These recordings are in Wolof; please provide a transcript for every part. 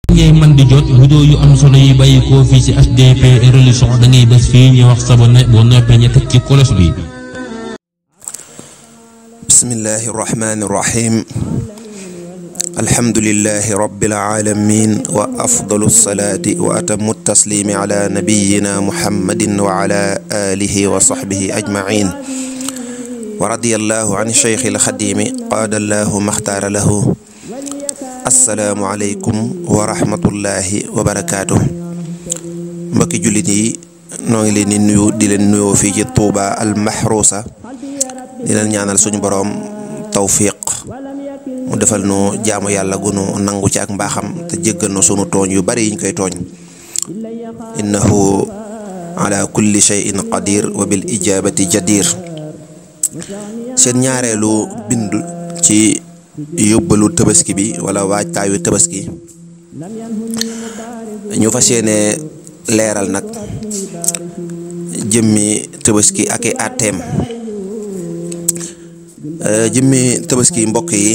ngay man di jot vidéo yu am solo yi bàyyi ko fii ci HDP Religion da ngay bés fii ñu wax sabone boo noppee ñu teg ci kolos bi. bismillahi rahmani rahim alhamdulillahi rabbil alamin wa afdalu salaati wa atamu taslimi ala nabiyyina muhammadin wa ala alihi wa sahbihi ajmain wa radiyallahu an shaykhil xadimi qaadallahu maxtaara lahu. assalaamu aleykum wa rahmatullahi wa barakaatuh. mbokki jullit yi noo ngi leen di nuyu di leen nuyoo fii ci Touba al Mahrousa di leen ñaanal suñu boroom tawfiq mu defal nu jaamu yàlla gunu nangu ci ak mbaaxam te jéggal nu sunu tooñ yu bari yiñ koy tooñ. innahu ala kulli shay'in qadir wa bil ijabati jadir. seen ñaareelu bind ci yóbbalu tabaski bi wala waajtaayu tabaski ñu fas yéene leeral nag jëmmi tabaski ak i àtteem. jëmmi tabaski mbokk yi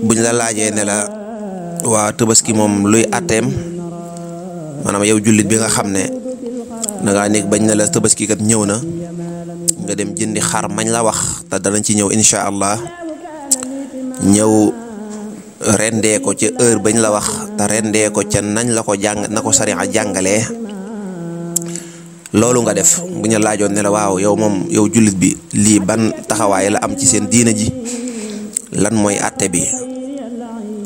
buñ la laajee ne la waa tabaski moom luy àtteem maanaam yow jullit bi nga xam ne dangaa nekk bañ ne la tabaski kat ñëw na nga dem jëndi xar mañ la wax te danañ ci ñëw insha allah ñëw rendee ko ca heure bañ la wax te rendee ko ca nañ la ko jàng na ko sariya jàngalee. loolu nga def bu ñu laajoon ne la waaw yow moom yow jullit bi lii ban taxawaay la am ci seen diina ji lan mooy àtte bi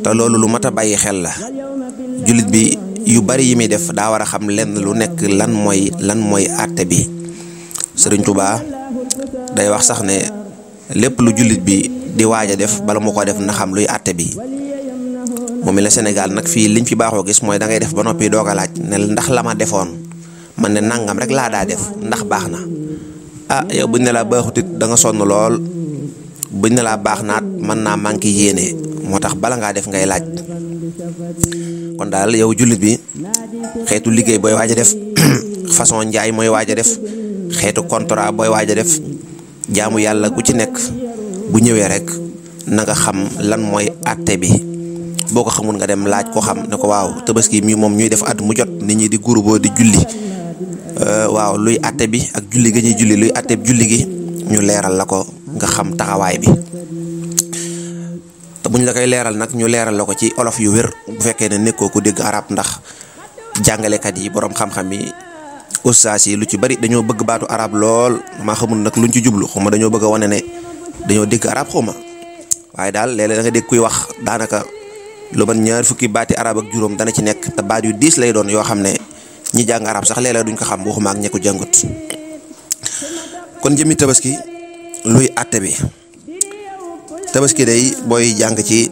te loolu lu mat a bàyyi xel la. jullit bi yu bari yi muy def daa war a xam lenn lu nekk lan mooy àtte bi. Sëriñ Tuubaa day wax sax ne lépp lu jullit bi di waaj a def bala mu ko def na xam luy àtte bi. moom mi la Sénégal nag fii liñ fi baaxoo gis mooy da ngay def ba noppi doog a laaj ne ndax la ma defoon man ne nangam rek laa daa def ndax baax na. yow buñ ne laa baaxut it da nga sonn lool buñ ne laa baax naat mën naa manqué yéene moo tax bala ngaa def ngay laaj. kon daal yow jullit bi xeetu liggéey booy waaj a def façon njaay mooy waaj a def xeetu contrat booy waaj a def jaamu yàlla ku ci nekk bu ñëwee rek na nga xam lan mooy àtte bi. boo ko xamul nga dem laaj ko xam ne ko waaw tabaski mi moom ñuy def at mu jot nit ñi di groupe di julli waaw luy àtte bi ak julli ga ñuy julli luy àtte julli gi ñu leeral la ko nga xam taxawaay bi. te buñ la koy leeral nag ñu leeral la ko ci olof yu wér bu fekkee ne nekkoo ko dégg arab ndax jàngalekat yi boroom xam-xam yi ustaas yi lu ci bari dañoo bëgg baatu arab lool maa xamul nag luñ ci jublu xuma dañoo bëgg a wane ne dañoo dégg arab xuma waaye daal léeg-léeg da nga dégg kuy wax daanaka lu man ñaar fukki baati arab ak juróom dana ci nekk te baat yu diis lay doon yoo xam ne ñi jàng arab sax léeg-léeg duñ ko xam waxuma ak ñi ko jàngut. kon jëmmi tabaski luy àtte bi. tabaski day booy jàng ci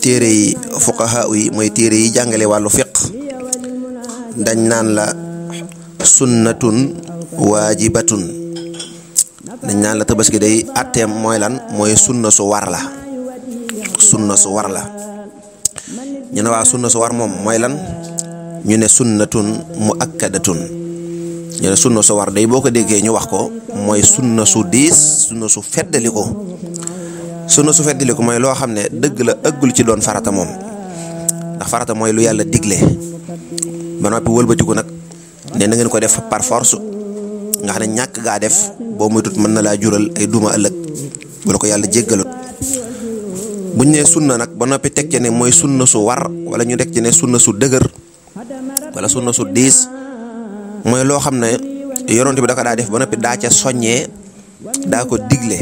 téere yi fuqaha yi mooy téere yi jàngale wàllu fiq dañ naan la sunnatun waajibatun. dañ naan la tabaski day àtteem mooy lan mooy sunna su war la. sunna su war la ñu ne waa sunna su war moom mooy lan ñu ne sunnatun muakkadatun. ñu ne sunna su war day boo ko déggee ñu wax ko mooy sunna su diis sunna su feddali ko. sunna su feddali ko mooy loo xam ne dëgg la ëggul ci doon farata moom ndax farata mooy lu yàlla digle ba noppi wëlbatiku nag ne na ngeen ko def par force nga xam ne ñàkk gaa def boo moytut mën na laa jural ay duma ëllëg bu la ko yàlla jéggalut. buñ ne sunna nag ba noppi teg ci ne mooy sunna su war wala ñu teg ci ne sunna su dëgër wala sunna su diis mooy loo xam ne yonent bi da ko daa def ba noppi daa ca soññee daa ko digle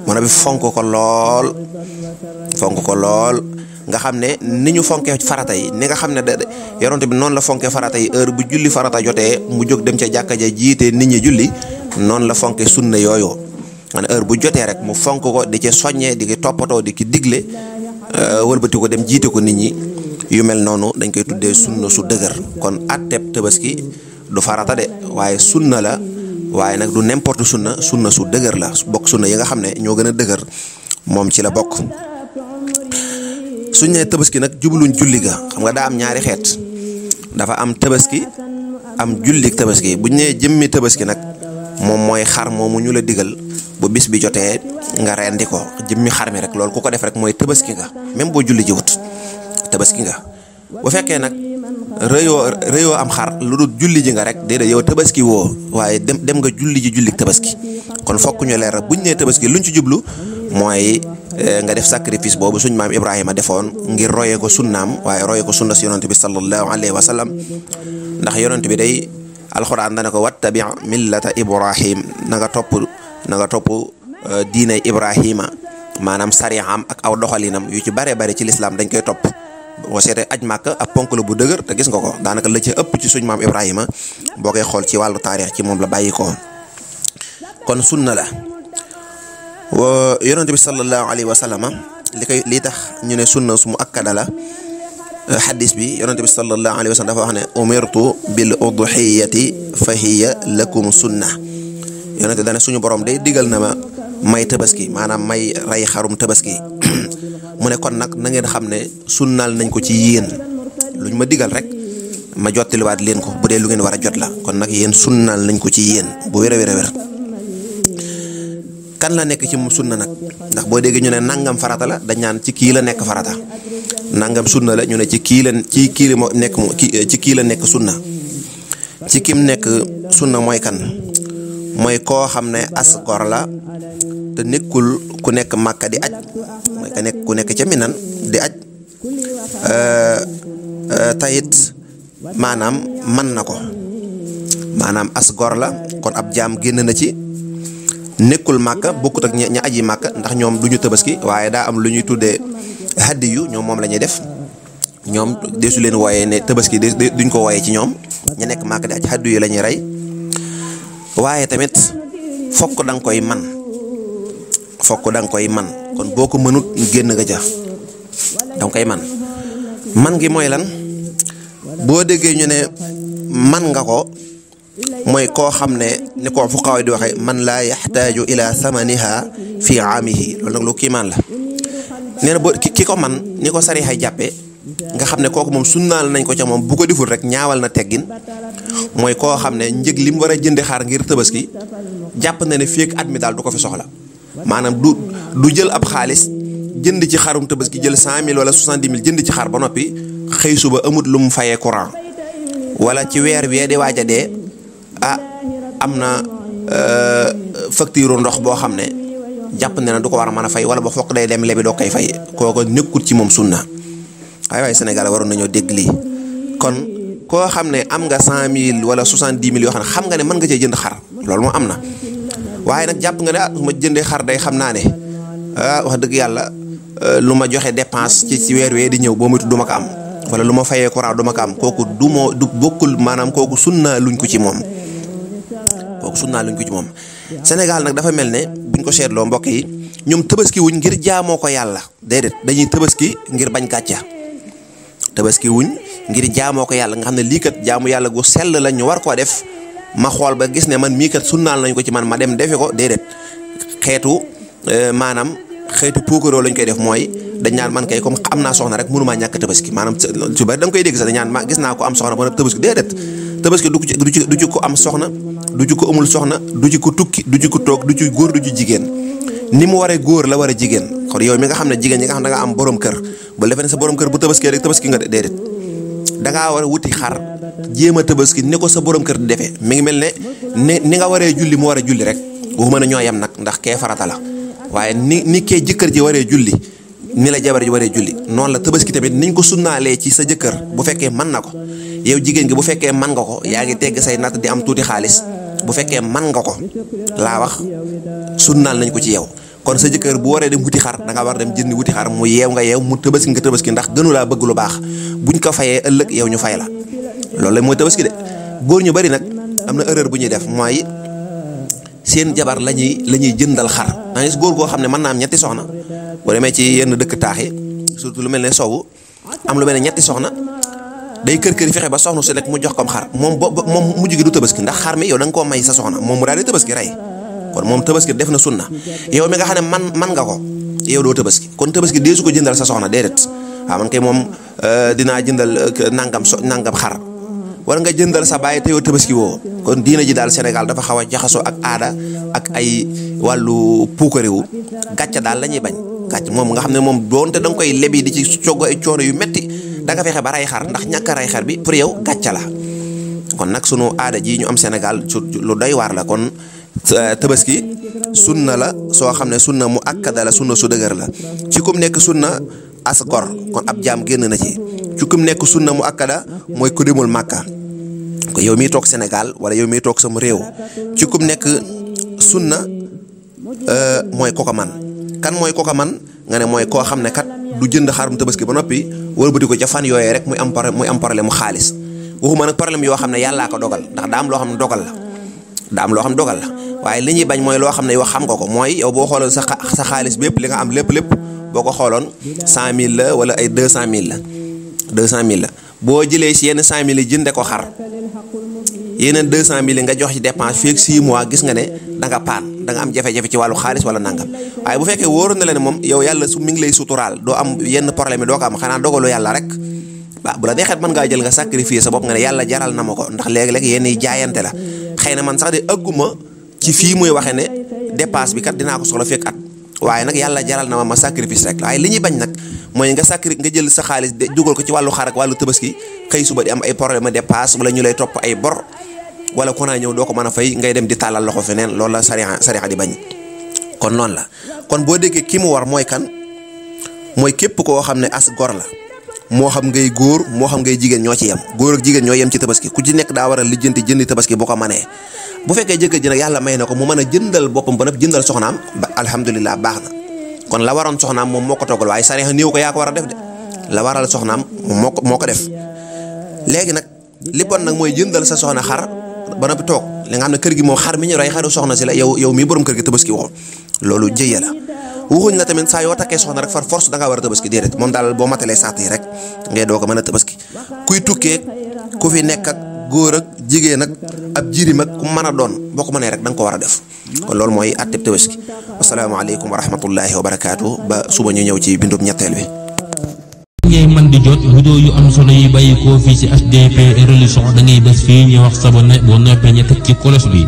ba noppi fonk ko lool nga xam ne ni ñu fonkee farata yi ni nga xam ne yonent bi noonu la fonkee farata yi heure bu julli farata jotee mu jóg dem ca jàkka ja jiite nit ñi julli noonu la fonkee sunna yooyu. man heure bu jotee rek mu fonk ko di ci soññee di ki toppatoo di ki digle wëlbati ko dem jiite ko nit ñi yu mel noonu dañ koy tuddee sunna su dëgër. kon àtteb tabaski du farata de waaye sunna la waaye nag du n'importe sunna su dëgër la bokk sunna yi nga xam ne ñoo gën a dëgër moom ci la bokk. suñ nee tabaski nag jubluñ julli ga xam nga daa am ñaari xeet dafa am tabaski am jullik tabaski buñ nee jëmmi tabaski nag moom mooy xar moomu ñu la digal bu bis bi jotee nga rendi ko jëmmi xar mi rek loolu ku ko def rek mooy tabaski nga même boo julli jiwut tabaski nga. bu fekkee nag rëyoo am xar lu dul julli ji nga rek déedéet yow tabaski woo waaye dem nga julli ji jullik tabaski. kon fokk ñu leer buñ nee tabaski luñ ci jublu mooy nga def sacrifice boobu suñ maam Ibrahima defoon ngir royee ko sunnaam waaye royee ko sunna si yonent bi sallallahu alayhi wa sallam ndax yonent bi day alxuraan dana ko wattabi millata Ibrahim na nga topp diinay Ibrahima maanaam sariyaam ak aw doxalinam yu ci bare ci lislaam dañ koy topp. boo seetee aj Màkka ab ponk la bu dëgër te gis nga ko daanaka la ci ëpp ci suñ maam Ibrahima boo koy xool ci wàllu taarix ci moom la bàyyi ko kon sunna la yonent bi sallallahu alayhi wa sallam li tax ñu ne sunna su mu akkada la xadis bi yonent bi sallallahu alayhi wa sallam dafa wax ne umirtu bil udhiyati fa hiya lakum sunna yonent dana suñu borom day digal na ma may tabaski maanaam may rey xarum tabaski mu ne kon nag na ngeen xam ne sunnaal nañ ko ci yéen luñ ma digal rek ma jottaliwaat leen ko bu dee lu ngeen war a jot la kon nag yéen sunnaal nañ ko ci yéen bu wér a wér kan la nekk ci mu sunna nag ndax boo déggee ñu ne nangam farata la dañ naan ci kii la nekk farata nangam sunna la ñu ne ci kii la nekk sunna ci kim nekk sunna mooy kan mooy koo xam ne as gor la te nekkul ku nekk Màkka di aj mooy ku nekk ca Minan di aj tayit maanaam man na ko maanaam as gor la kon ab jaam génn na ci nekkul Màkka bokkut ak ña aji Màkka ndax ñoom du ñu tabaski waaye daa am lu ñuy tuddee hadiyu ñoom moom la ñuy def ñoom deesu leen wooyee ne tabaski duñ ko wooyee ci ñoom ña nekk Màkka di aj hadiyu la ñuy rey waaye tamit fokk da nga koy man kon boo ko mënut génn nga ja danga koy man gi mooy lan boo déggee ñu ne man nga ko mooy koo xam ne ni ko fuqahaa di waxee man laa yaxtaaju ila samaniha fi aamihi loolu nag lu kiimaan la nee na boo ki ko man ni ko sari xay jàppee nga xam ne kooku moom sunnaal nañ ko ca moom bu ko deful rek ñaawal na teggin mooy koo xam ne njëg li mu war a jënde xaar ngir tabaski jàpp na ne fii ak at mi daal du ko fi soxla maanaam du jël ab xaalis jënd ci xarum tabaski jël 100 000 wala 70 000 jënd ci xar ba noppi xëy suba amut lu mu fayee courant wala ci weer wee di waaj a dee am na facture ndox boo xam ne jàpp na ne du ko war a mën a fay wala ba fokk day dem lebi doo koy fay kooko nekkul ci moom sunna waaye Sénégal waroon nañoo dégg lii kon koo xam ne am nga 100 000 wala 70 000 yoo xam nga ne mën nga cee jënd xar loolu moo am na waaye nag jàpp nga ne su ma jëndee xar day xam naa ne wax dëgg yàlla lu ma joxe dépense ci weer wee di ñëw boo moytu du ma ko am wala lu ma fayee courant du ma ko am kooku du bokkul maanaam kooku sunna luñ ko ci moom Sénégal nag dafa mel ne buñ ko seetloo mbokk yi ñoom tabaski wuñ ngir jaamoo ko yàlla déedéet dañuy tabaski ngir bañ gàcca tabaski wuñ ngir jaamoo ko yàlla nga xam ne lii kat jaamu yàlla gu sell la ñu war koo def ma xool ba gis ne man mii kat sunnaal nañ ko ci man ma dem defe ko déedéet xeetu puukaroo lañ koy def mooy dañ naan man kay comme am naa soxna rek mënumaa ñàkk tabaski maanaam su bari da nga koy dégg sax dañ naan gis naa ko am soxna ba tabaski déedéet tabaski du ci ko am soxna du ci ko amul soxna du ci ko tukki du ci ko toog du ci góor du ci jigéen ni mu waree góor la war a jigéen kon yow mi nga xam ne jigéen ñi nga xam ne da nga am borom kër ba defe ne sa borom kër bu tabaski rek tabaski nga déedéet da ngaa war a wuti xar jéem a tabaski ni ko sa borom kër di defee mi ngi mel ne ni nga waree julli mu war a julli rek waxuma ne ñoo yem nag ndax kee farata la waaye ni kee jëkkër ji waree julli ni la jabar ji waree julli noonu la tabaski tamit niñ ko sunnaalee ci sa jëkkër bu fekkee mën na ko yow jigéen gi bu fekkee mën nga ko yaa ngi tegg say natt di am tuuti xaalis bu fekkee mën nga ko laa wax sunnaal nañ ko ci yow kon sa jëkkër bu waree dem wuti xar da nga war dem jëndi wuti xar mu yeew nga yeew mu tabaski nga tabaski ndax gënu laa bëgg lu baax buñ ko fayee ëllëg yow ñu fay la loolu la mooy tabaski de góor ñu bari nag am na erreur bu ñuy def mooy seen jabar la ñuy jëndal xar da ngay gis góor goo xam ne mën naa am ñetti soxna boo demee ci yenn dëkk taax yi surtout lu mel ne Sow am lu mel ne ñetti soxna day kër fexe ba soxna su nekk mu jox ko xar moom mujj gi du tabaski ndax xar mi yow da nga koo may sa soxna moom mu daal di tabaski rey kon moom tabaski def na sunna yow mi nga xam ne man nga ko yow doo tabaski kon tabaski dee su ko jëndal sa soxna déedéet waaw man kay moom dinaa jëndal nangam xar wala nga jëndal sa baay te yow tabaski woo kon diina ji daal Sénégal dafa xaw a jaxasoo ak aada ak ay wàllu puukarewu gàcca daal la ñuy bañ gàcc moom nga xam ne moom doonte da nga koy lebi di ci coggo ay coono yu metti da nga fexe ba ray xar ndax ñàkk a ray xar bi pour yow gàcca la. kon nag sunu aada ji ñu am Sénégal lu doy waar la. kon tabaski sunna la soo xam ne sunna mu akkada la, sunna su dëgër la ci kum nekk sunna as gor, kon ab jaam génn na ci kum nekk sunna mu akkada mooy ku demul Màkka. ko yow miy toog Sénégal wala yow miy toog sama réew ci kum nekk sunna mooy ko man. kan mooy ko man nga ne mooy koo xam ne kat du jënd xarum tabaski ba noppi wëlbati ko ca fan yooyee rek muy am problème mu xaalis. waxuma nag problème yoo xam ne yàllaa ko dogal, ndax daa am loo xam ne dogal la waaye li ñuy bañ mooy loo xam ne yow xam nga ko. mooy yow boo xooloon sa xaalis bépp li nga am lépp boo ko xooloon 100 000 la wala ay 200 000 la 200 000 la boo jëlee si yenn 100 000 yi jënde ko xar, yeneen 200 000 yi nga jox ci dépense fii ak 6 mois gis nga ne da nga paan, da nga am jafe-jafe ci wàllu xaalis wala nangam. waaye bu fekkee wóoroon na la ne moom yow yàlla mi ngi lay suturaal, doo am yenn problème yi doo ko am, xanaa dogalu yàlla rek. waaw bu la neexee mën ngaa jël nga sacrifier sa bopp nga ne yàlla jaral na ma ko, ndax léeg-léeg yenn yi jaayante la. xëy na man sax de ëgguma ci fii muy waxee ne dépense bi kat dinaa ko soxla fekk at, waaye nag yàlla jaral na ma sacrifice rek. waaye li ñuy bañ nag mooy nga jël sa xaalis dugal ko ci wàllu xar ak wàllu tabaski, xëy suba di am ay problème dépense wala ñu lay topp ay bor, wala ku naa ñëw doo ko mën a fay ngay dem di tàllal loxo feneen. loolu la sariya di bañ. kon noonu la. kon boo déggee ki mu war mooy kan, mooy képp koo xam ne as gor la, moo xam ngay góor moo xam ngay jigéen ñoo ci yem. góor ak jigéen ñoo yem ci tabaski, ku ci nekk daa war a lijjanti jëndi tabaski bu ko manee. bu fekkee jëkkër ji nag yàlla may na ko mu mën a jëndal boppam ba nag jëndal soxnaam ba alhamdulilah baax na. kon la waroon soxnaam moom moo ko toggal, waaye sariya néew ko yaa ko war a def de. la waral soxnaam moo ko def. léegi nag li bon nag mooy jëndal sa soxna xar ba noppi toog li nga xam ne kër gi moom xar mi ñu rey xaru soxna si la, yow mii borom kër gi tabaski woo. loolu jëye la. waxuñ la tamit saa yoo takkee soxna rek far force da ngaa war a tabaski, déedéet. moom daal boo matalee saat yi rek ngay doo ko mën a tabaski. kuy tukkee ku fi nekk ak góor ak jigéen ak ab jirim ak ku mën a doon boo ko mënee rek da nga ko war a def. kon loolu mooy atteb tabaski. asalaamaaleykum wa rahmatullahi wa barakaatu. ba suba ñu ñëw ci bindub ñetteel bi. ngay man di jot vidéo yu am solo yi bàyyi koo fii ci HDP Religion da ngay bés fii ñu wax sabonné boo noppee ñu teg ci cloche bi.